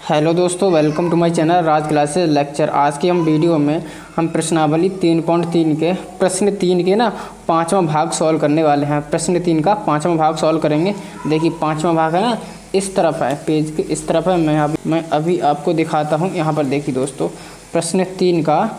Hello दोस्तों, welcome to my channel Raj classes lecture. आज की हम वीडियो में हम प्रश्नावली 3.3 के प्रश्न 3 के ना 5वां भाग सॉल्व करने वाले हैं। प्रश्न 3 का 5वां भाग सॉल्व करेंगे। देखिए 5वां भाग है ना, इस तरफ है, पेज के इस तरफ है। मैं अभी आपको दिखाता हूँ। यहाँ पर देखिए दोस्तों, प्रश्न 3 का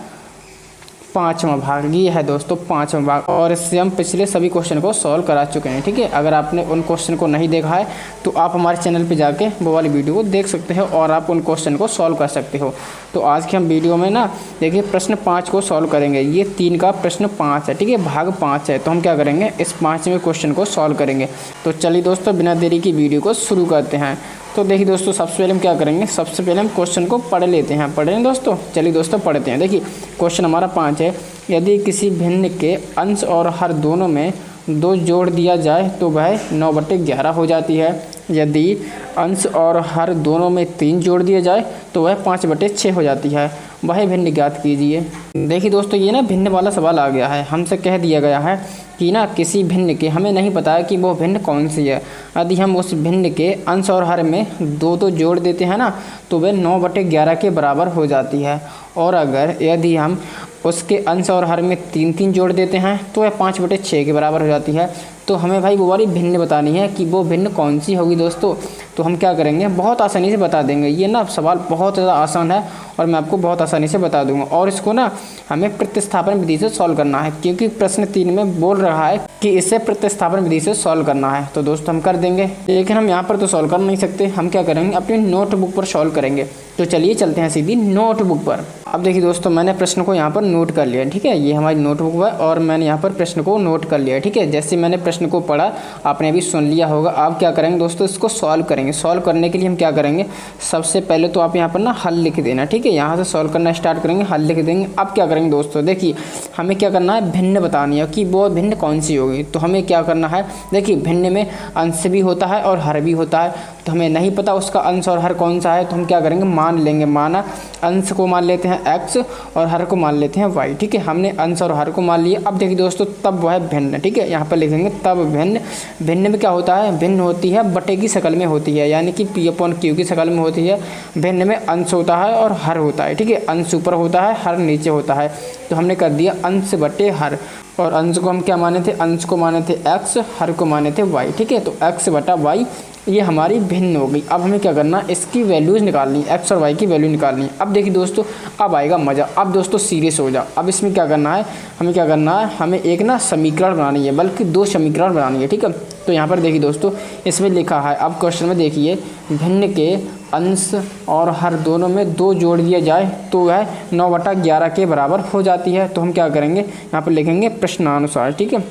5वां भाग ये है दोस्तों, 5वां भाग। और इससे हम पिछले सभी क्वेश्चन को सॉल्व करा चुके हैं। ठीक है, अगर आपने उन क्वेश्चन को नहीं देखा है तो आप हमारे चैनल पे जाके वो वाली वीडियो को देख सकते हो और आप उन क्वेश्चन को सॉल्व कर सकते हो। तो आज की हम वीडियो में ना देखिए प्रश्न 5 को सॉल्व करेंगे। ये 3 का प्रश्न 5 है। ठीक है, भाग 5 है। तो हम क्या करेंगे, इस 5वें क्वेश्चन को सॉल्व करेंगे। तो चलिए दोस्तों, बिना देरी की वीडियो को शुरू करते हैं। तो देखिए दोस्तों, सबसे पहले हम क्या करेंगे, सबसे पहले हम क्वेश्चन को पढ़ लेते हैं। पढ़ लें दोस्तों, चलिए दोस्तों पढ़ते हैं। देखिए क्वेश्चन हमारा 5 है। यदि किसी भिन्न के अंश और हर दोनों में 2 जोड़ दिया जाए तो वह 9/11 हो जाती है। यदि अंश और हर दोनों में 3 जोड़ दिया जाए तो वह 5/6 हो जाती है। वह भिन्न ज्ञात कीजिए। देखिए दोस्तों, ये ना भिन्न वाला सवाल आ गया है। हमसे कह दिया गया है कि ना किसी भिन्न के, हमें नहीं पता है कि वो भिन्न कौन सी है। यदि हम उस भिन्न के अंश और हर में 2 जोड़ देते हैं ना तो वह 9/11 के बराबर हो जाती है। और अगर यदि हम उसके अंश और हर में 3 जोड़ देते हैं तो वह 5/6 के बराबर हो जाती है। तो हमें भाई वो वाली भिन्न बतानी है कि वो भिन्न कौन सी होगी दोस्तों। तो हम क्या करेंगे, बहुत आसानी से बता देंगे। ये ना सवाल बहुत ज़्यादा आसान है और मैं आपको बहुत आसानी से बता दूंगा। और इसको ना हमें प्रतिस्थापन विधि से सॉल्व करना है, क्योंकि प्रश्न 3 में बोल रहा है कि इसे प्रतिस्थापन विधि से सॉल्व करना है। तो दोस्तों हम कर देंगे, लेकिन हम यहाँ पर तो सॉल्व कर नहीं सकते। हम क्या करेंगे, अपनी नोटबुक पर सॉल्व करेंगे। तो चलिए चलते हैं सीधी नोटबुक पर। अब देखिए दोस्तों, मैंने प्रश्न को यहाँ पर नोट कर लिया। ठीक है, ये हमारी नोटबुक है और मैंने यहाँ पर प्रश्न को नोट कर लिया। ठीक है, जैसे मैंने प्रश्न को पढ़ा आपने अभी सुन लिया होगा। आप क्या करेंगे दोस्तों, इसको सॉल्व करेंगे। सॉल्व करने के लिए हम क्या करेंगे, सबसे पहले तो आप यहाँ पर ना हल लिख देना। ठीक है, यहाँ से सॉल्व करना स्टार्ट करेंगे, हल लिख देंगे। अब क्या करेंगे दोस्तों, देखिए हमें क्या करना है, भिन्न बतानी है कि वो भिन्न कौन सी होगी। तो हमें क्या करना है, देखिए भिन्न में अंश भी होता है और हर भी होता है। तो हमें नहीं पता उसका अंश और हर कौन सा है, तो हम क्या करेंगे, मान लेंगे। माना अंश को मान लेते हैं x और हर को मान लेते हैं y। ठीक है, हमने अंश और हर को मान लिया। अब देखिए दोस्तों, तब वह भिन्न। ठीक है, यहाँ पर लिखेंगे तब भिन्न। भिन्न में क्या होता है, भिन्न होती है बटे की शक्ल में होती है, यानी कि P/Q की शक्ल में होती है। भिन्न में अंश होता है और हर होता है। ठीक है, अंश ऊपर होता है, हर नीचे होता है। तो हमने कर दिया अंश बटे हर। और अंश को हम क्या माने थे, अंश को माने थे x, हर को माने थे y। ठीक है, तो x/y ये हमारी भिन्न हो गई। अब हमें क्या करना, इसकी वैल्यूज़ निकालनी है, x और y की वैल्यू निकालनी है। अब देखिए दोस्तों, अब आएगा मज़ा। अब दोस्तों सीरियस हो जाओ। अब इसमें क्या करना है, हमें क्या करना है, हमें एक ना समीकरण बनानी है, बल्कि 2 समीकरण बनानी है। ठीक है, तो यहाँ पर देखिए दोस्तों, इसमें लिखा है, अब क्वेश्चन में देखिए, भिन्न के अंश और हर दोनों में 2 जोड़ दिया जाए तो वह 9/11 के बराबर हो जाती है। तो हम क्या करेंगे, यहाँ पर लिखेंगे प्रश्नानुसार। ठीक है,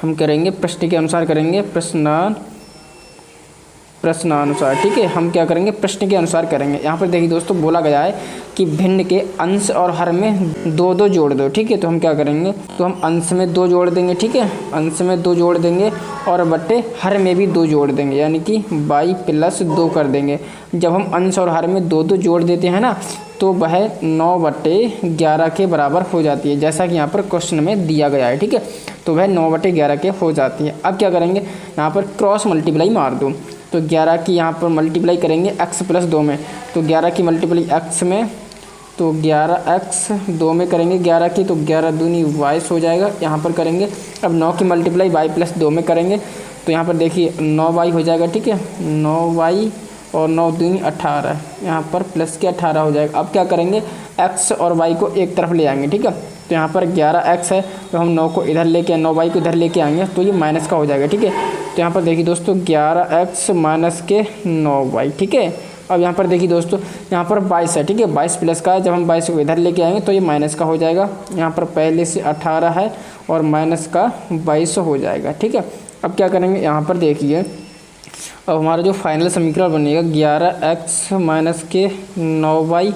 हम करेंगे प्रश्न के अनुसार करेंगे, प्रश्नानुसार। ठीक है, हम क्या करेंगे, प्रश्न के अनुसार करेंगे। यहाँ पर देखिए दोस्तों, बोला गया है कि भिन्न के अंश और हर में 2 जोड़ दो। ठीक है, तो हम क्या करेंगे, तो हम अंश में 2 जोड़ देंगे। ठीक है, अंश में 2 जोड़ देंगे और बटे हर में भी 2 जोड़ देंगे, यानी कि y+2 कर देंगे। जब हम अंश और हर में 2 जोड़ देते हैं ना तो वह 9/11 के बराबर हो जाती है, जैसा कि यहाँ पर क्वेश्चन में दिया गया है। ठीक है, तो वह 9/11 के हो जाती है। अब क्या करेंगे, यहाँ पर क्रॉस मल्टीप्लाई मार दो। तो 11 की यहाँ पर मल्टीप्लाई करेंगे x+2 में। तो 11 की मल्टीप्लाई x में, तो 11x 2 में करेंगे 11 की, तो 11 दूनी y हो जाएगा। यहाँ पर करेंगे अब 9 की मल्टीप्लाई y+2 में करेंगे। तो यहाँ पर देखिए 9y हो जाएगा। ठीक है, 9y और 9 दूनी 18, यहाँ पर प्लस के 18 हो जाएगा। अब क्या करेंगे, x और y को एक तरफ ले आएंगे। ठीक है, तो यहाँ पर 11x है, तो हम 9 को इधर लेके 9y को इधर लेके आएंगे, तो ये माइनस का हो जाएगा। ठीक है, तो यहाँ पर देखिए दोस्तों 11x माइनस के 9y। ठीक है, अब यहाँ पर देखिए दोस्तों, यहाँ पर 22 है। ठीक है, 22 प्लस का है, जब हम 22 को इधर लेके आएंगे तो ये माइनस का हो जाएगा। यहाँ पर पहले से 18 है और माइनस का 22 हो जाएगा। ठीक है, अब क्या करेंगे, यहाँ पर देखिए, अब हमारा जो फाइनल समीकरण बनेगा 11x माइनस के 9y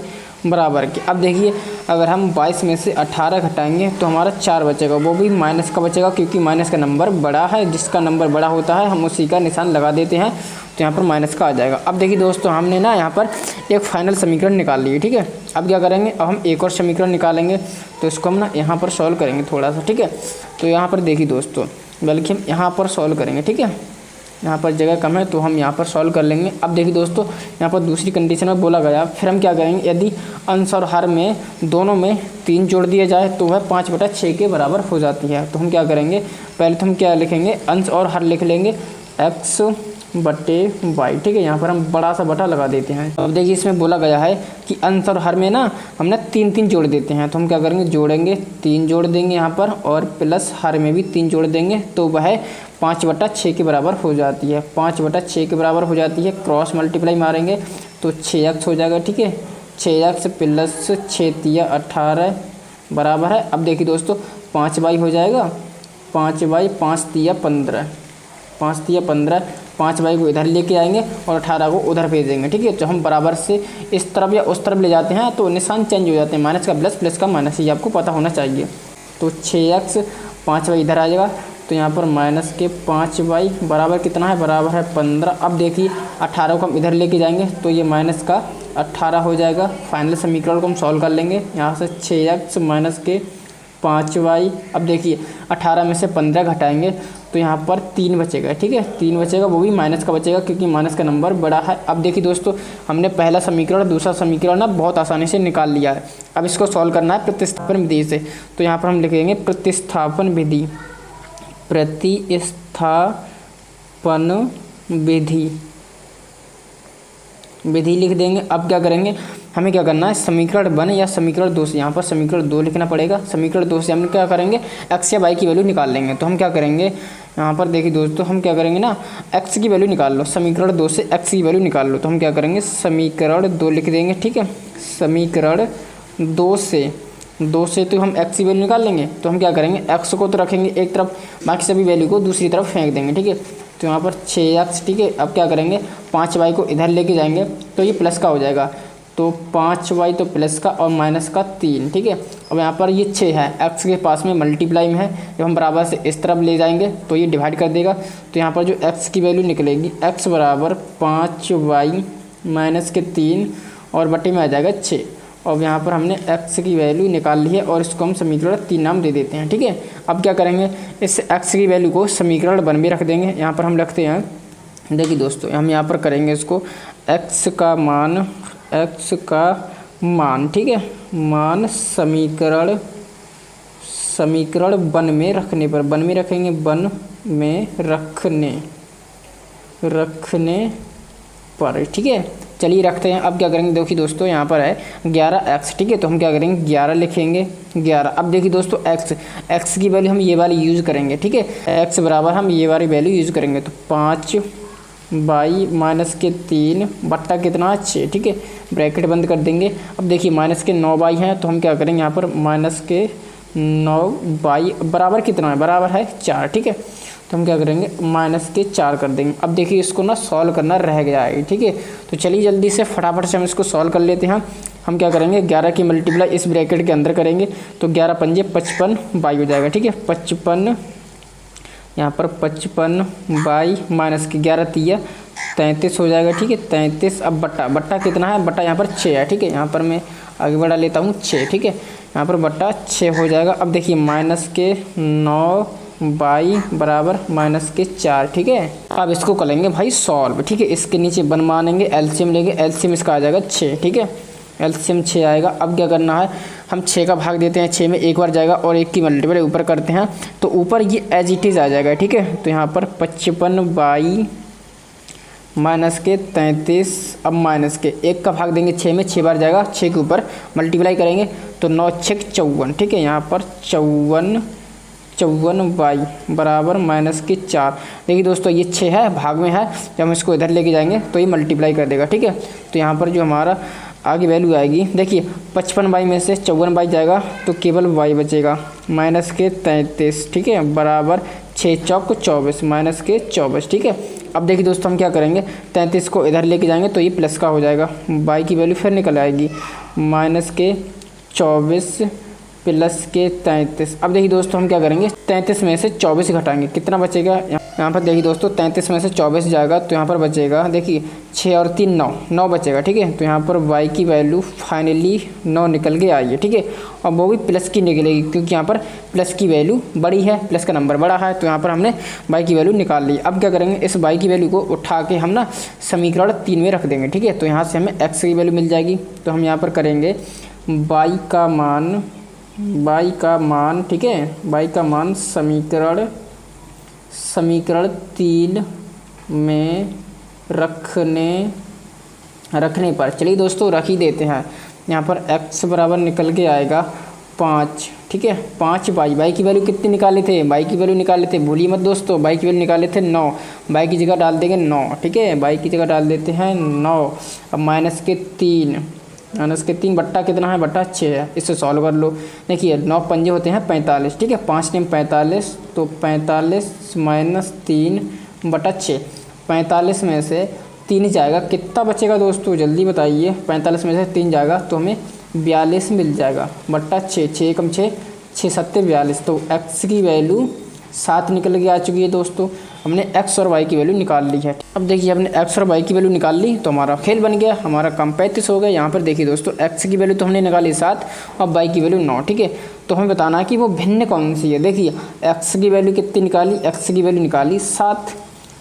बराबर के। अब देखिए, अगर हम 22 में से 18 घटाएंगे तो हमारा 4 बचेगा, वो भी माइनस का बचेगा, क्योंकि माइनस का नंबर बड़ा है। जिसका नंबर बड़ा होता है हम उसी का निशान लगा देते हैं, तो यहाँ पर माइनस का आ जाएगा। अब देखिए दोस्तों, हमने ना यहाँ पर एक फाइनल समीकरण निकाल ली है। ठीक है, अब क्या करेंगे, अब हम एक और समीकरण निकालेंगे। तो इसको हम ना यहाँ पर सॉल्व करेंगे थोड़ा सा। ठीक है, तो यहाँ पर देखिए दोस्तों, बल्कि हम यहाँ पर सॉल्व करेंगे। ठीक है, यहाँ पर जगह कम है तो हम यहाँ पर सॉल्व कर लेंगे। अब देखिए दोस्तों, यहाँ पर दूसरी कंडीशन में बोला गया, फिर हम क्या करेंगे, यदि अंश और हर में दोनों में 3 जोड़ दिया जाए तो वह 5/6 के बराबर हो जाती है। तो हम क्या करेंगे, पहले तो हम क्या लिखेंगे, अंश और हर लिख लेंगे x/y। ठीक है, यहाँ पर हम बड़ा सा बटा लगा देते हैं। अब देखिए इसमें बोला गया है कि अंश और हर में ना हमने 3 जोड़ देते हैं, तो हम क्या करेंगे, जोड़ेंगे 3 जोड़ देंगे यहाँ पर, और प्लस हर में भी 3 जोड़ देंगे, तो वह 5/6 के बराबर हो जाती है। 5/6 के बराबर हो जाती है, क्रॉस मल्टीप्लाई मारेंगे तो 6x हो जाएगा। ठीक है, 6x प्लस 6 × 18 बराबर है, अब देखिए दोस्तों 5y हो जाएगा, 5y 5 × 15, 5 × 15, 5y को इधर लेके आएंगे और 18 को उधर भेजेंगे। ठीक है, तो हम बराबर से इस तरफ या उस तरफ ले जाते हैं तो निशान चेंज हो जाते हैं, माइनस का प्लस, प्लस का माइनस, ये आपको पता होना चाहिए। तो 6x 5y इधर आ जाएगा, तो यहाँ पर माइनस के 5y बराबर कितना है, बराबर है 15। अब देखिए 18 को हम इधर लेके जाएंगे तो ये माइनस का 18 हो जाएगा। फाइनल समीकरण को हम सॉल्व कर लेंगे, यहाँ से 6x माइनस के 5y। अब देखिए 18 में से 15 घटाएंगे तो यहाँ पर 3 बचेगा। ठीक है, 3 बचेगा, वो भी माइनस का बचेगा क्योंकि माइनस का नंबर बड़ा है। अब देखिए दोस्तों, हमने पहला समीकरण दूसरा समीकरण ना बहुत आसानी से निकाल लिया है। अब इसको सॉल्व करना है प्रतिस्थापन विधि से, तो यहाँ पर हम लिखेंगे प्रतिस्थापन विधि, प्रतिस्थापन विधि लिख देंगे। अब क्या करेंगे, हमें क्या करना है, समीकरण 1 या समीकरण 2 से, यहाँ पर समीकरण 2 लिखना पड़ेगा। समीकरण 2 से हम क्या करेंगे, x या y की वैल्यू निकाल लेंगे। तो हम क्या करेंगे, यहाँ पर देखिए दोस्तों, हम क्या करेंगे ना, x की वैल्यू निकाल लो, समीकरण 2 से x की वैल्यू निकाल लो। तो हम क्या करेंगे, समीकरण 2 लिख देंगे। ठीक है, समीकरण 2 से तो हम x की वैल्यू निकाल लेंगे। तो हम क्या करेंगे, x को तो रखेंगे एक तरफ, बाकी सभी वैल्यू को दूसरी तरफ फेंक देंगे। ठीक है, तो यहाँ पर 6x। ठीक है, अब क्या करेंगे, 5y को इधर लेके जाएंगे तो ये प्लस का हो जाएगा, तो 5y तो प्लस का और माइनस का 3। ठीक है, अब यहाँ पर ये 6 है, x के पास में मल्टीप्लाई में है, जब हम बराबर से इस तरफ ले जाएंगे तो ये डिवाइड कर देगा। तो यहाँ पर जो x की वैल्यू निकलेगी, x बराबर 5y माइनस के 3 और बटे में आ जाएगा 6। और यहाँ पर हमने x की वैल्यू निकाल ली है और इसको हम समीकरण 3 नाम दे देते हैं। ठीक है, अब क्या करेंगे, इस x की वैल्यू को समीकरण 1 में रख देंगे। यहाँ पर हम रखते हैं, देखिए दोस्तों, हम यहाँ पर करेंगे इसको x का मान। ठीक है, मान समीकरण 1 में रखने पर, 1 में रखेंगे, 1 में रखने पर। ठीक है, चलिए रखते हैं। अब क्या करेंगे, देखिए दोस्तों, यहाँ पर है 11x। ठीक है, तो हम क्या करेंगे, 11 लिखेंगे, 11। अब देखिए दोस्तों, x की वैल्यू हम ये वाली यूज़ करेंगे। ठीक है, x बराबर हम ये वाली वैल्यू यूज़ करेंगे, तो 5y माइनस के 3 बट्टा कितना, 6। ठीक है, ब्रैकेट बंद कर देंगे। अब देखिए माइनस के 9y हैं, तो हम क्या करेंगे, यहाँ पर माइनस के 9y बराबर कितना है, बराबर है 4। ठीक है, तो हम क्या करेंगे, माइनस के 4 कर देंगे। अब देखिए इसको ना सॉल्व करना रह गया है। ठीक है, तो चलिए जल्दी से फटाफट से हम इसको सॉल्व कर लेते हैं। हम क्या करेंगे, 11 की मल्टीप्लाई इस ब्रैकेट के अंदर करेंगे तो 11 × 5 = 55y हो जाएगा। ठीक है, 55, यहाँ पर 55y माइनस के 11 × 3 = 33 हो जाएगा। ठीक है, 33। अब बट्टा कितना है, बट्टा यहाँ पर 6 है। ठीक है, यहाँ पर मैं आगे बढ़ा लेता हूँ 6। ठीक है, यहाँ पर बट्टा 6 हो जाएगा। अब देखिए माइनस के 9y बराबर माइनस के 4। ठीक है, अब इसको करेंगे भाई सॉल्व। ठीक है, इसके नीचे 1 मानेंगे, एलसीएम लेंगे, एलसीएम इसका आ जाएगा 6। ठीक है, एलसीएम 6 आएगा। अब क्या करना है, हम 6 का भाग देते हैं, 6 में एक बार जाएगा और 1 की मल्टीप्लाई ऊपर करते हैं तो ऊपर ये एज इट इज़ आ जाएगा। ठीक है, तो यहाँ पर 55y माइनस के 33। अब माइनस के 1 का भाग देंगे, 6 में 6 बार जाएगा, 6 के ऊपर मल्टीप्लाई करेंगे तो 9 × 6 = 54। ठीक है, यहाँ पर 54y बराबर माइनस के 4। देखिए दोस्तों, ये 6 है, भाग में है, जब हम इसको इधर लेके जाएंगे तो ये मल्टीप्लाई कर देगा। ठीक है, तो यहाँ पर जो हमारा आगे वैल्यू आएगी, देखिए 55y में से 54y जाएगा तो केवल y बचेगा, माइनस के 33। ठीक है, बराबर 6 × 4 = 24, माइनस के 24। ठीक है, अब देखिए दोस्तों, हम क्या करेंगे, 33 को इधर लेके जाएंगे तो ये प्लस का हो जाएगा, y की वैल्यू फिर निकल आएगी, माइनस के 24 प्लस के 33। अब देखिए दोस्तों, हम क्या करेंगे, 33 में से 24 घटाएंगे, कितना बचेगा, यहाँ पर देखिए दोस्तों 33 में से 24 जाएगा तो यहाँ पर बचेगा, देखिए 6 और 3 9, 9 बचेगा। ठीक है, तो यहाँ पर y की वैल्यू फाइनली 9 निकल के आई है। ठीक है, और वो भी प्लस की निकलेगी क्योंकि यहाँ पर प्लस की वैल्यू बड़ी है, प्लस का नंबर बड़ा है, तो यहाँ पर हमने y की वैल्यू निकाल ली। अब क्या करेंगे, इस y की वैल्यू को उठा के हम ना समीकरण 3 में रख देंगे। ठीक है, तो यहाँ से हमें x की वैल्यू मिल जाएगी। तो हम यहाँ पर करेंगे y का मान, ठीक है, y का मान समीकरण 3 में रखने पर, चलिए दोस्तों रख ही देते हैं। यहाँ पर x बराबर निकल के आएगा 5। ठीक है, 5 y की वैल्यू कितनी निकाले थे, y की वैल्यू निकाले थे, भूलिए मत दोस्तों, y की वैल्यू निकाले थे 9, y की जगह डाल देंगे 9। ठीक है, y की जगह डाल देते हैं 9। अब माइनस के 3 बट्टा कितना है, बट्टा 6 है। इससे सॉल्व कर लो। देखिए 9 पंजे होते हैं 45। ठीक है, 5 × 45 तो 45 माइनस 3 बटा 6। 45 में से 3 जाएगा, कितना बचेगा दोस्तों जल्दी बताइए। 45 में से 3 जाएगा तो हमें 42 मिल जाएगा बट्टा 6। 6 × 6 6 7 42। तो x की वैल्यू 7 निकल के आ चुकी है दोस्तों। हमने x और y की वैल्यू निकाल ली है। अब देखिए हमने x और y की वैल्यू निकाल ली तो हमारा खेल बन गया, हमारा काम 35 हो गया। यहाँ पर देखिए दोस्तों x की वैल्यू तो हमने निकाली 7 और y की वैल्यू 9। ठीक है, तो हमें बताना है कि वो भिन्न कौन सी है। देखिए x की वैल्यू कितनी निकाली, x की वैल्यू निकाली 7,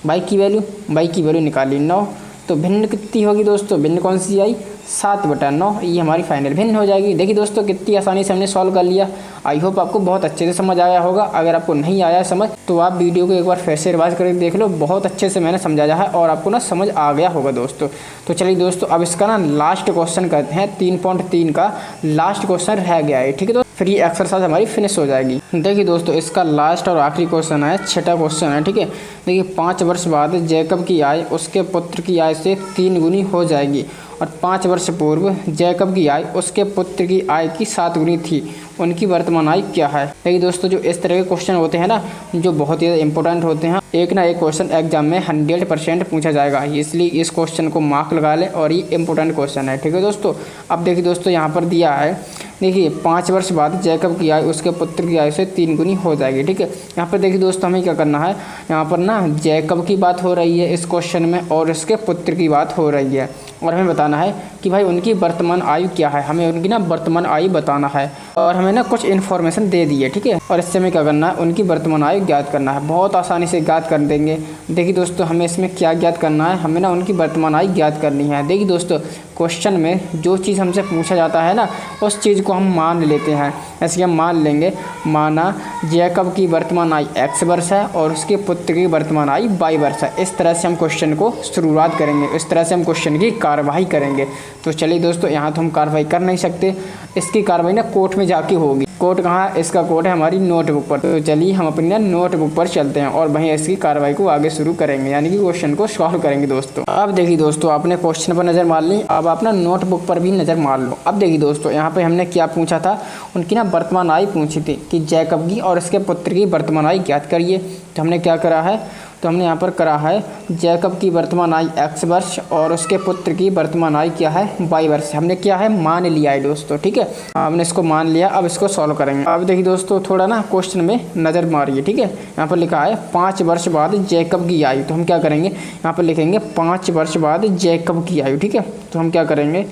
y की वैल्यू निकाली 9, तो भिन्न कितनी होगी दोस्तों, भिन्न कौन सी आई, 7/9। ये हमारी फाइनल भिन्न हो जाएगी। देखिए दोस्तों कितनी आसानी से हमने सॉल्व कर लिया। आई होप आपको बहुत अच्छे से समझ आया होगा। अगर आपको नहीं आया समझ तो आप वीडियो को एक बार फिर से रिवाइज करके देख लो, बहुत अच्छे से मैंने समझाया है और आपको ना समझ आ गया होगा दोस्तों। तो चलिए दोस्तों अब इसका ना लास्ट क्वेश्चन करते हैं। 3.3 का लास्ट क्वेश्चन रह गया है। ठीक है, तो फिर ये एक्सरसाइज हमारी फिनिश हो जाएगी। देखिए दोस्तों इसका लास्ट और आखिरी क्वेश्चन है, 6ठा क्वेश्चन है। ठीक है, देखिए 5 वर्ष बाद जैकब की आय उसके पुत्र की आय से 3 गुनी हो जाएगी और 5 वर्ष पूर्व जैकब की आय उसके पुत्र की आय की 7 गुनी थी। उनकी वर्तमान आय क्या है। देखिए दोस्तों जो इस तरह के क्वेश्चन होते हैं ना, जो बहुत ही इंपॉर्टेंट होते हैं, एक ना एक क्वेश्चन एग्जाम में 100% पूछा जाएगा, इसलिए इस क्वेश्चन को मार्क लगा लें और ये इंपॉर्टेंट क्वेश्चन है। ठीक है दोस्तों, अब देखिए दोस्तों यहाँ पर दिया है, देखिए 5 वर्ष बाद जैकब की आय उसके पुत्र की आय से 3 गुनी हो जाएगी। ठीक है, यहाँ पर देखिए दोस्तों हमें क्या करना है, यहाँ पर ना जैकब की बात हो रही है इस क्वेश्चन में और इसके पुत्र की बात हो रही है और हमें बताना है कि भाई उनकी वर्तमान आयु क्या है। हमें उनकी ना वर्तमान आयु बताना है और हमें ना कुछ इन्फॉर्मेशन दे दी है। ठीक है, और इससे हमें क्या करना है, उनकी वर्तमान आयु ज्ञात करना है। बहुत आसानी से ज्ञात कर देंगे। देखिए दोस्तों हमें इसमें क्या ज्ञात करना है, हमें ना उनकी वर्तमान आयु ज्ञात करनी है। देखिए दोस्तों क्वेश्चन में जो चीज़ हमसे पूछा जाता है ना, उस चीज़ को हम मान लेते हैं। ऐसे हम मान लेंगे, माना जैकब की वर्तमान आयु x वर्ष है और उसके पुत्र की वर्तमान आयु y वर्ष है। इस तरह से हम क्वेश्चन को शुरुआत करेंगे, इस तरह से हम क्वेश्चन की कार्रवाई करेंगे। तो चलिए दोस्तों यहाँ तो हम कार्रवाई कर नहीं सकते, इसकी कार्रवाई ना कोर्ट में जाके होगी। कोर्ट कहाँ है, इसका कोर्ट है हमारी नोटबुक पर। तो चलिए हम अपनी ना नोटबुक पर चलते हैं और वहीं इसकी कार्रवाई को आगे शुरू करेंगे, यानी कि क्वेश्चन को सॉल्व करेंगे दोस्तों। अब देखिए दोस्तों आपने क्वेश्चन पर नज़र मार ली, अब आप ना नोटबुक पर भी नज़र मार लो। अब देखिए दोस्तों यहाँ पे हमने क्या पूछा था, उनकी ना वर्तमान आयु पूछी थी कि जैकब की और इसके पुत्र की वर्तमान आयु ज्ञात करिए। तो हमने क्या करा है, तो हमने यहाँ पर करा है जैकब की वर्तमान आयु x वर्ष और उसके पुत्र की वर्तमान आयु क्या है, y वर्ष। हमने क्या है, मान लिया है दोस्तों। ठीक है, हमने इसको मान लिया, अब इसको सॉल्व करेंगे। अब देखिए दोस्तों थोड़ा ना क्वेश्चन में नज़र मारिए। ठीक है, यहाँ पर लिखा है 5 वर्ष बाद जैकब की आयु। तो हम क्या करेंगे, यहाँ पर लिखेंगे 5 वर्ष बाद जैकब की आयु। ठीक है, तो हम क्या करेंगे,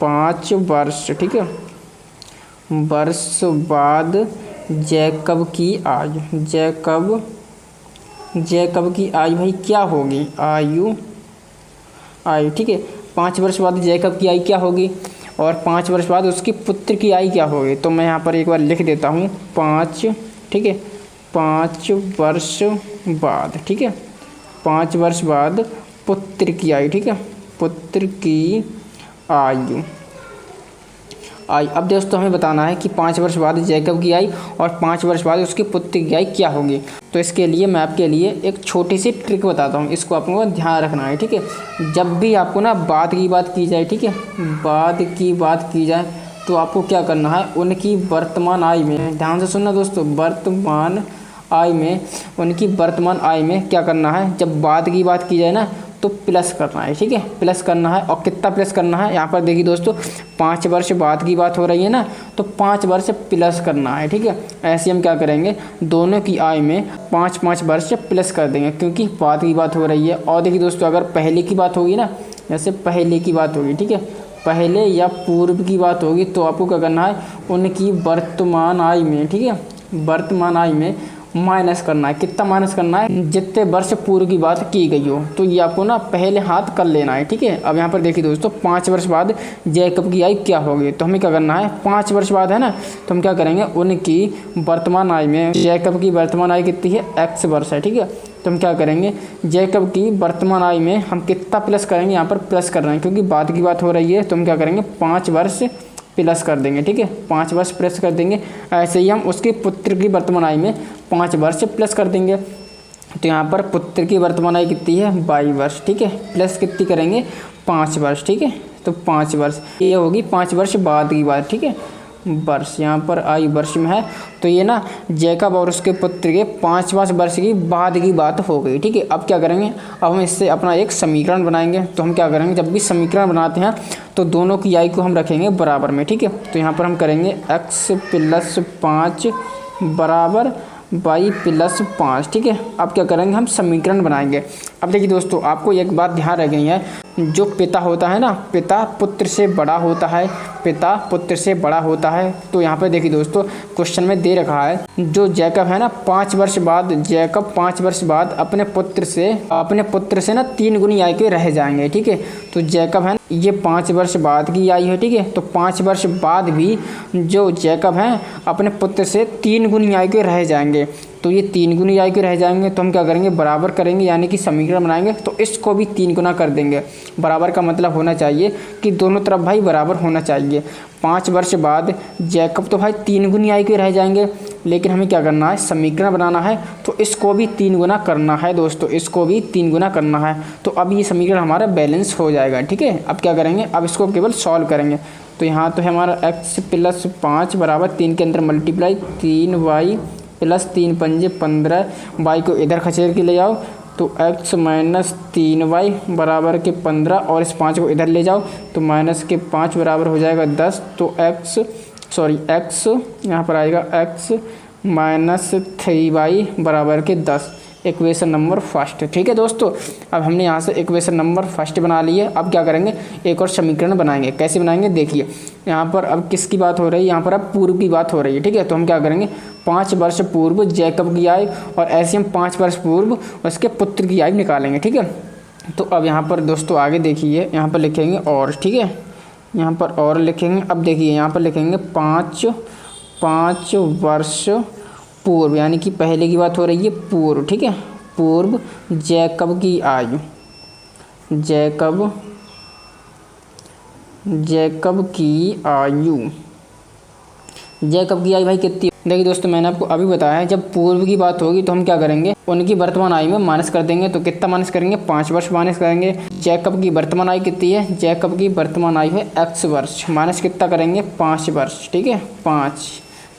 5 वर्ष, ठीक है, वर्ष बाद जैकब की आयु, जैकब की आयु भाई क्या होगी, आयु। ठीक है, 5 वर्ष बाद जैकब की आयु क्या होगी और 5 वर्ष बाद उसके पुत्र की आयु क्या होगी। तो मैं यहाँ पर एक बार लिख देता हूँ 5, ठीक है, 5 वर्ष बाद, ठीक है, 5 वर्ष बाद पुत्र की आयु, ठीक है, पुत्र की आयु। अब दोस्तों हमें बताना है कि 5 वर्ष बाद जैकब की आयु और 5 वर्ष बाद उसके पुत्र की आयु क्या होगी। तो इसके लिए मैं आपके लिए एक छोटी सी ट्रिक बताता हूँ, इसको आपको ध्यान रखना है। ठीक है, जब भी आपको ना बाद की बात की जाए, ठीक है, बाद की बात की जाए तो आपको क्या करना है, उनकी वर्तमान आयु में, ध्यान से सुनना दोस्तों, वर्तमान आय में, उनकी वर्तमान आय में क्या करना है, जब बाद की बात की जाए ना तो प्लस करना है, ठीक है, प्लस करना है। और कितना प्लस करना है, यहाँ पर देखिए दोस्तों 5 वर्ष बाद की बात हो रही है ना, तो 5 वर्ष प्लस करना है, ठीक है। ऐसे हम क्या करेंगे, दोनों की आयु में 5-5 वर्ष प्लस कर देंगे, क्योंकि बाद की बात हो रही है। और देखिए दोस्तों अगर पहले की बात होगी ना, जैसे पहले की बात होगी, ठीक है, पहले या पूर्व की बात होगी, तो आपको क्या करना है, उनकी वर्तमान आयु में, ठीक है, वर्तमान आयु में माइनस करना है। कितना माइनस करना है, जितने वर्ष पूर्व की बात की गई हो। तो ये आपको ना पहले हाथ कर लेना है, ठीक है। अब यहाँ पर देखिए दोस्तों 5 वर्ष बाद जैकब की आयु क्या होगी, तो हमें क्या करना है, 5 वर्ष बाद है ना, तो हम क्या करेंगे, उनकी वर्तमान आयु में, जैकब की वर्तमान आयु कितनी है, x वर्ष है, ठीक है। तो हम क्या करेंगे, जैकब की वर्तमान आयु में हम कितना प्लस करेंगे, यहाँ पर प्लस कर रहे हैं क्योंकि बाद की बात हो रही है, तो हम क्या करेंगे 5 वर्ष प्लस कर देंगे, ठीक है, 5 वर्ष प्लस कर देंगे। ऐसे ही हम उसके पुत्र की वर्तमान आयु में 5 वर्ष प्लस कर देंगे। तो यहाँ पर पुत्र की वर्तमान आयु कितनी है, 22 वर्ष, ठीक है, प्लस कितनी करेंगे, 5 वर्ष, ठीक है। तो 5 वर्ष, ये होगी 5 वर्ष बाद की बात, ठीक है, वर्ष यहाँ पर आयु वर्ष में है। तो ये ना जैकब और उसके पुत्र के 5 वर्ष की बाद की बात हो गई, ठीक है। अब क्या करेंगे, अब हम इससे अपना एक समीकरण बनाएंगे। तो हम क्या करेंगे, जब भी समीकरण बनाते हैं तो दोनों की आयु को हम रखेंगे बराबर में, ठीक है। तो यहाँ पर हम करेंगे x + 5 बराबर y + 5, ठीक है। अब क्या करेंगे, हम समीकरण बनाएंगे। अब देखिए दोस्तों आपको एक बात ध्यान रखनी है, जो पिता होता है ना, पिता पुत्र से बड़ा होता है, पिता पुत्र से बड़ा होता है। तो यहाँ पर देखिए दोस्तों क्वेश्चन में दे रखा है, जो जैकब है ना 5 वर्ष बाद, जैकब 5 वर्ष बाद अपने पुत्र से ना 3 गुनी आयु के रह जाएंगे, ठीक है। तो जैकब है ये 5 वर्ष बाद की आयु है, ठीक है। तो 5 वर्ष बाद भी जो जैकब हैं अपने पुत्र से 3 गुनी आयु के रह जाएंगे। तो ये 3 गुनी आयु के रह जाएंगे, तो हम क्या करेंगे, बराबर करेंगे, यानी कि समीकरण बनाएंगे तो इसको भी 3 गुना कर देंगे। बराबर का मतलब होना चाहिए कि दोनों तरफ भाई बराबर होना चाहिए। 5 वर्ष बाद जैकब तो भाई 3 गुनी आयु के रह जाएंगे, लेकिन हमें क्या करना है, समीकरण बनाना है, तो इसको भी 3 गुना करना है दोस्तों, इसको भी 3 गुना करना है। तो अब ये समीकरण हमारा बैलेंस हो जाएगा, ठीक है। अब क्या करेंगे, अब इसको केवल सॉल्व करेंगे। तो यहाँ तो है हमारा x + 5 बराबर 3 के अंदर मल्टीप्लाई 3y + 3 × 5 = 15, y को इधर खसेड़ के ले जाओ, तो x - 3y बराबर के 15, और इस 5 को इधर ले जाओ तो -5 बराबर हो जाएगा 10। तो x यहाँ पर आएगा x - 3y बराबर के 10, इक्वेशन नंबर फर्स्ट, ठीक है दोस्तों। अब हमने यहाँ से इक्वेशन नंबर फर्स्ट बना ली है। अब क्या करेंगे, एक और समीकरण बनाएंगे। कैसे बनाएंगे, देखिए यहाँ पर अब किसकी बात हो रही है, यहाँ पर अब पूर्व की बात हो रही है, ठीक है। तो हम क्या करेंगे, 5 वर्ष पूर्व जैकब की आयु, और ऐसे हम 5 वर्ष पूर्व उसके पुत्र की आयु निकालेंगे, ठीक है। तो अब यहाँ पर दोस्तों आगे देखिए, यहाँ पर लिखेंगे और, ठीक है, यहाँ पर और लिखेंगे। अब देखिए यहाँ पर लिखेंगे 5 वर्ष पूर्व, यानी कि पहले की बात हो रही है पूर्व, ठीक है, पूर्व जैकब की आयु, जैकब की आयु भाई कितनी। देखिए दोस्तों मैंने आपको अभी बताया है, जब पूर्व की बात होगी तो हम क्या करेंगे, उनकी वर्तमान आयु में माइनस कर देंगे। तो कितना माइनस करेंगे, 5 वर्ष माइनस करेंगे। जैकब की वर्तमान आयु कितनी है, जैकब की वर्तमान आयु है x वर्ष, माइनस कितना करेंगे, 5 वर्ष, ठीक है, 5,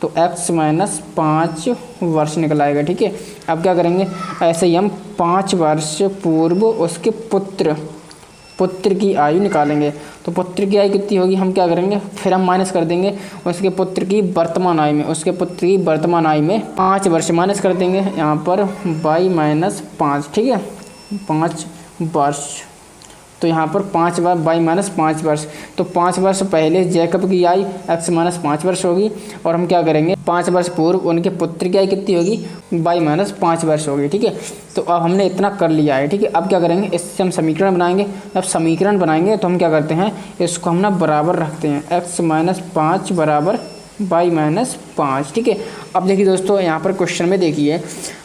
तो x - 5 वर्ष निकल आएगा, ठीक है। अब क्या करेंगे, ऐसे ही हम 5 वर्ष पूर्व उसके पुत्र की आयु निकालेंगे। तो पुत्र की आयु कितनी होगी, हम क्या करेंगे, फिर हम माइनस कर देंगे उसके पुत्र की वर्तमान आयु में, उसके पुत्र की वर्तमान आयु में 5 वर्ष माइनस कर देंगे, यहाँ पर y - 5, ठीक है, 5 वर्ष। तो यहाँ पर 5 बार y - 5 वर्ष, तो 5 वर्ष पहले जैकब की आयु x - 5 वर्ष होगी, और हम क्या करेंगे, 5 वर्ष पूर्व उनके पुत्र की आयु कितनी होगी, y - 5 वर्ष होगी, ठीक है। तो अब हमने इतना कर लिया है, ठीक है। अब क्या करेंगे, इससे हम समीकरण बनाएंगे। अब समीकरण बनाएंगे तो हम क्या करते हैं, इसको हम ना बराबर रखते हैं, x - 5 बराबर y - 5, ठीक है। अब देखिए दोस्तों यहाँ पर क्वेश्चन में देखिए,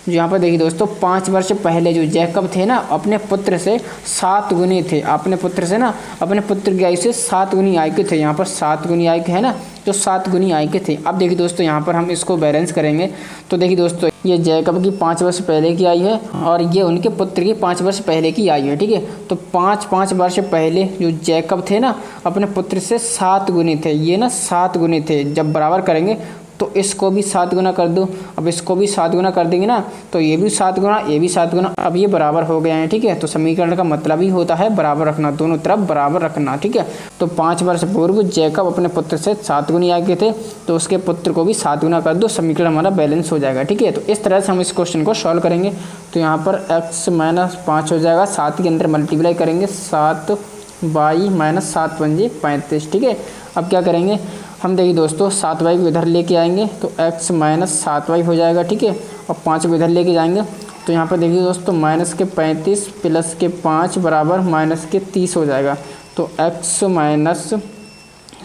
जो यहाँ पर देखिए दोस्तों 5 वर्ष पहले जो जैकब थे ना अपने पुत्र से 7 गुनी थे, अपने पुत्र से ना अपने पुत्र की आयु से 7 गुनी आयु के थे। यहाँ पर 7 गुनी आयु के है ना, जो 7 गुनी आयु के थे। अब देखिए दोस्तों यहाँ पर हम इसको बैलेंस करेंगे। तो देखिए दोस्तों ये जैकब की 5 वर्ष पहले की आयु है, और ये उनके पुत्र की 5 वर्ष पहले की आयु है, ठीक है। तो 5 वर्ष पहले जो जैकब थे ना अपने पुत्र से 7 गुनी थे, ये ना 7 गुनी थे। जब बराबर करेंगे तो इसको भी 7 गुना कर दो। अब इसको भी 7 गुना कर देंगे ना तो ये भी 7 गुना, ये भी 7 गुना, अब ये बराबर हो गए हैं। ठीक है, तो समीकरण का मतलब ही होता है बराबर रखना, दोनों तरफ बराबर रखना। ठीक है, तो 5 वर्ष पूर्व जैकब अपने पुत्र से 7 गुनी आगे थे, तो उसके पुत्र को भी 7 गुना कर दो, समीकरण हमारा बैलेंस हो जाएगा। ठीक है, तो इस तरह से हम इस क्वेश्चन को सॉल्व करेंगे। तो यहाँ पर x माइनस 5 हो जाएगा, 7 के अंदर मल्टीप्लाई करेंगे, 7 बाई माइनस 7 पंजे 35। ठीक है, अब क्या करेंगे हम, देखिए दोस्तों 7y को इधर लेके आएंगे तो x माइनस 7y हो जाएगा। ठीक है, और 5 को इधर लेके जाएंगे तो यहाँ पर देखिए दोस्तों माइनस के 35 प्लस के 5 बराबर माइनस के 30 हो जाएगा। तो x माइनस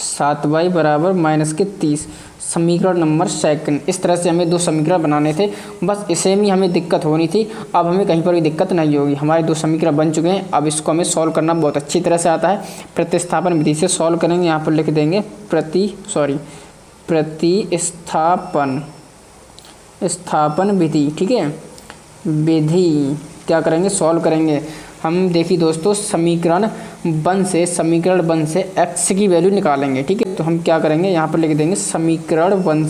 7y बराबर माइनस के 30, समीकरण नंबर सेकंड। इस तरह से हमें 2 समीकरण बनाने थे, बस इसे में हमें दिक्कत होनी थी। अब हमें कहीं पर भी दिक्कत नहीं होगी, हमारे 2 समीकरण बन चुके हैं। अब इसको हमें सॉल्व करना बहुत अच्छी तरह से आता है। प्रतिस्थापन विधि से सॉल्व करेंगे, यहाँ पर लिख देंगे प्रतिस्थापन विधि। ठीक है, विधि क्या करेंगे, सॉल्व करेंगे हम। देखिए दोस्तों समीकरण 1 से x की वैल्यू निकालेंगे। ठीक है, तो हम क्या करेंगे, यहाँ पर लिख देंगे समीकरण 1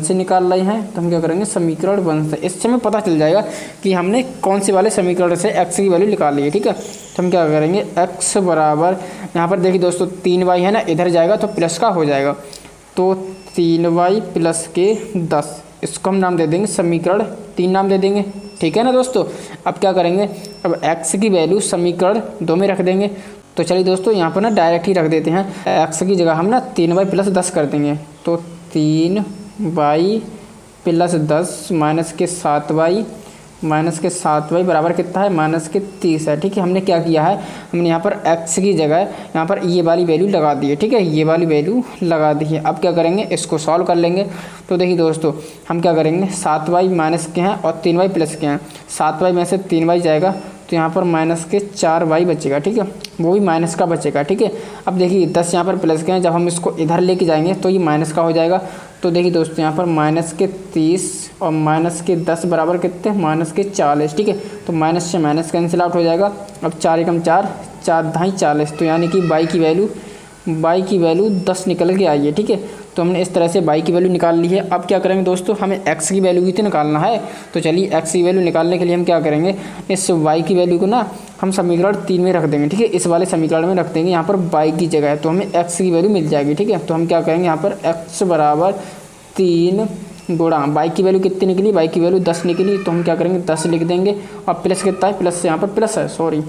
से निकाल रहे हैं, तो हम क्या करेंगे समीकरण 1 से। इससे हमें पता चल जाएगा कि हमने कौन से वाले समीकरण से x की वैल्यू निकाल ली है। ठीक है, तो हम क्या करेंगे x बराबर, यहाँ पर देखिए दोस्तों 3y है ना, इधर जाएगा तो प्लस का हो जाएगा, तो 3y प्लस के 10, इसको हम नाम दे देंगे समीकरण 3 नाम दे देंगे। ठीक है ना दोस्तों, अब क्या करेंगे, अब x की वैल्यू समीकरण 2 में रख देंगे। तो चलिए दोस्तों यहाँ पर ना डायरेक्ट ही रख देते हैं, x की जगह हम ना 3y प्लस 10 कर देंगे। तो 3y प्लस 10 माइनस के 7y बराबर कितना है, माइनस के 30 है। ठीक है, हमने क्या किया है, हमने यहाँ पर x की जगह यहाँ पर ये वाली वैल्यू लगा दी है। ठीक है, ये वाली वैल्यू लगा दी है। अब क्या करेंगे, इसको सॉल्व कर लेंगे। तो देखिए दोस्तों हम क्या करेंगे, 7y माइनस के हैं और 3y प्लस के हैं, 7y में से 3y जाएगा तो यहाँ पर माइनस के 4y बचेगा। ठीक है, वो भी माइनस का बचेगा। ठीक है, अब देखिए 10 यहाँ पर प्लस के हैं, जब हम इसको इधर लेके जाएंगे तो ये माइनस का हो जाएगा। तो देखिए दोस्तों यहाँ पर माइनस के 30 और माइनस के 10 बराबर कितने, माइनस के 40। ठीक है, तो माइनस से माइनस कैंसिल आउट हो जाएगा। अब 4 एकम 4, 4 ढाई 40, तो यानी कि y की वैल्यू 10 निकल के आई है। ठीक है, तो हमने इस तरह से y की वैल्यू निकाल ली है। अब क्या करेंगे दोस्तों, हमें x की वैल्यू भी तो निकालना है। तो चलिए x की वैल्यू निकालने के लिए हम क्या करेंगे, इस y की वैल्यू को ना हम समीकरण 3 में रख देंगे। ठीक है, इस वाले समीकरण में रख देंगे, यहाँ पर y की जगह है तो हमें x की वैल्यू मिल जाएगी। ठीक है, तो हम क्या करेंगे, यहाँ पर x बराबर 3 गुणा y की वैल्यू कितनी निकली, y की वैल्यू 10 निकली, तो हम क्या करेंगे 10 लिख देंगे। और प्लस कितना है, प्लस यहाँ पर प्लस है, सॉरी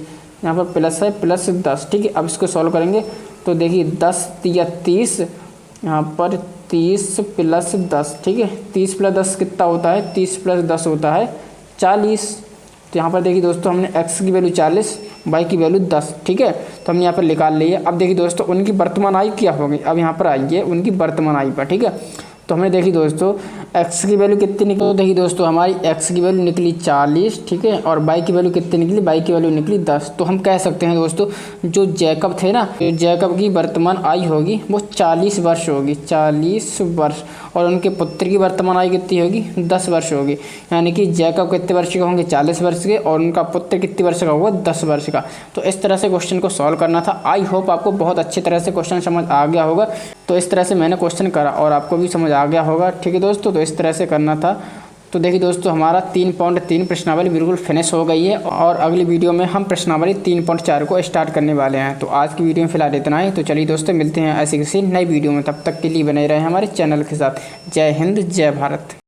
यहाँ पर प्लस है, प्लस 10। ठीक है, अब इसको सॉल्व करेंगे तो देखिए 10 या 30, यहाँ पर 30 प्लस 10। ठीक है, 30 प्लस 10 कितना होता है, 30 प्लस 10 होता है 40। तो यहाँ पर देखिए दोस्तों हमने x की वैल्यू 40, y की वैल्यू 10। ठीक है, तो हमने यहाँ पर निकाल ली है। अब देखिए दोस्तों उनकी वर्तमान आयु क्या होगी, अब यहाँ पर आइए उनकी वर्तमान आयु पर। ठीक है, तो हमने देखी दोस्तों x की वैल्यू कितनी निकली, तो देखिए दोस्तों हमारी x की वैल्यू निकली 40। ठीक है, और y की वैल्यू कितनी निकली, y की वैल्यू निकली 10। तो हम कह सकते हैं दोस्तों जो जैकब थे ना, जैकब की वर्तमान आयु होगी वो 40 वर्ष होगी, 40 वर्ष, और उनके पुत्र की वर्तमान आयु कितनी होगी, 10 वर्ष होगी। यानी कि जैकब कितने वर्ष के होंगे, 40 वर्ष के, और उनका पुत्र कितने वर्ष का होगा, 10 वर्ष का। तो इस तरह से क्वेश्चन को सॉल्व करना था। आई होप आपको बहुत अच्छी तरह से क्वेश्चन समझ आ गया होगा। तो इस तरह से मैंने क्वेश्चन करा और आपको भी समझ आ गया होगा। ठीक है दोस्तों, तो इस तरह से करना था। तो देखिए दोस्तों हमारा 3.3 प्रश्नावली बिल्कुल फिनिश हो गई है, और अगली वीडियो में हम प्रश्नावली 3.4 को स्टार्ट करने वाले हैं। तो आज की वीडियो में फिलहाल इतना ही। तो चलिए दोस्तों मिलते हैं ऐसी किसी नई वीडियो में, तब तक के लिए बने रहे हमारे चैनल के साथ। जय हिंद, जय भारत।